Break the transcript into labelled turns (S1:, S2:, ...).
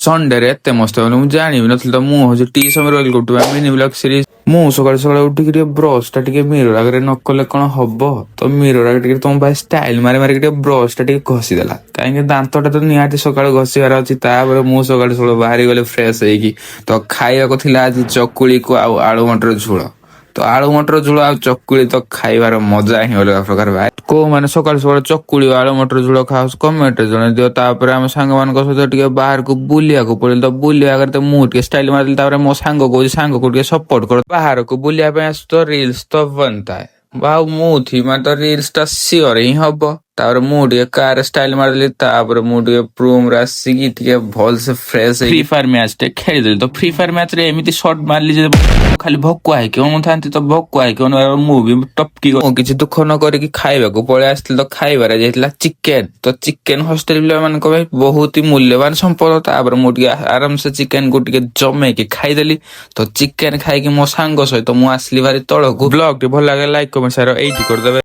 S1: ସଣ୍ଡେରେ ଏତେ ମସ୍ତ ବୋଲି ମୁଁ ଜାଣିବି ନଥିଲି ତ। ମୁଁ ହଉଛି ଟି ସମୟ ରୋଲ କରୁଥିବା ମିନି ବ୍ଲଗ ସିରିଜ। ମୁଁ ସକାଳୁ ସକାଳୁ ଉଠିକି ଟିକେ ବ୍ରଶ ଟା ଟିକେ ମିରର ଆଗରେ ନ କଲେ କଣ ହବ? ତ ମିରର ଆଗରେ ଟିକେ ତମ ଭାଇ ଷ୍ଟାଇଲ ମାରିକି ଟିକେ ବ୍ରଶ ଟା ଟିକେ ଘଷିଦେଲା। କାହିଁକି ଦାନ୍ତଟା ତ ନିହାତି ସକାଳୁ ଘଷିବାର ଅଛି। ତାପରେ ମୁଁ ସକାଳୁ ସକାଳୁ ବାହାରି ଗଲେ ଫ୍ରେଶ ହେଇକି। ତ ଖାଇବାକୁ ଥିଲା ଆଜି ଚକୁଳିକୁ ଆଉ ଆଳୁ ମଟର ଝୋଳ। ତ ଆଳୁ ମଟର ଝୋଳ ଆଉ ଚକୁଳି ତ ଖାଇବାର ମଜା ହିଁ ଅଲଗା ପ୍ରକାର ଭାଇ। କୋଉମାନେ ସକାଳୁ ସକାଳୁ ଚକୁଳି ଆଳୁ ମଟର ଝୋଳ ଖାଉସ କମେଣ୍ଟରେ ଜଣେଇ ଦିଅ। ତାପରେ ଆମେ ସାଙ୍ଗମାନଙ୍କ ସହିତ ଟିକେ ବାହାରକୁ ବୁଲିବାକୁ ପଳେଇଲୁ। ତ ବୁଲିବା ଆଗରେ ତ ମୁଁ ଟିକେ ଷ୍ଟାଇଲ ମାରିଲି। ତାପରେ ମୋ ସାଙ୍ଗ କହୁଛି ସାଙ୍ଗକୁ ଟିକେ ସପୋର୍ଟ କର। ବାହାରକୁ ବୁଲିବା ପାଇଁ ଆସୁ ତ ରିଲ୍ସ ତ ବନତା है। ଆଉ ମୁଁ ଥିମା ତ ରିଲ୍ସ ଟା ସିଓର ହିଁ ହବ। ତାପରେ ମୁଁ ଟିକେ କାର ଷ୍ଟାଇଲ ମାରିଦେଲି। ତାପରେ ମୁଁ ଟିକେ ରୁମରେ ଆସିକି ଟିକେ ଭଲସେ ଫ୍ରେଶ ହେଇକି ଫ୍ରି ଫାୟାର ମ୍ୟାଚ ଟେ ଖେଳିଦେଲି। ତ ଫ୍ରି ଫାୟାର ମ୍ୟାଚ ରେ ଏମିତି ସଟ୍ ମାରିଲି ଯେ ଖାଲି ଭକୁଆ ହେଇକି ଅନଉଥାନ୍ତି। ତ ଭକୁଆ ହେଇକି ମୁଁ ବି ଟପକି ମୁଁ କିଛି ଦୁଃଖ ନ କରିକି ଖାଇବାକୁ ପଳେଇ ଆସିଥିଲି। ତ ଖାଇବାରେ ଯାଇଥିଲା ଚିକେନ। ତ ଚିକେନ ହଷ୍ଟେଲ ପିଲାମାନଙ୍କ ପାଇଁ ବହୁତ ହି ମୂଲ୍ୟବାନ ସମ୍ପଦ। ତାପରେ ମୁଁ ଟିକେ ଆରାମସେ ଚିକେନ କୁ ଟିକେ ଜମେଇକି ଖାଇଦେଲି। ତ ଚିକେନ ଖାଇକି ମୋ ସାଙ୍ଗ ସହିତ ମୁଁ ଆସିଲି ଭାରି ତଳକୁ। ବ୍ଲଗ ଟି ଭଲ ଲାଗେ ଲାଇକ କମେଣ୍ଟ ସେୟାର ଏଇଠି କରିଦେବେ।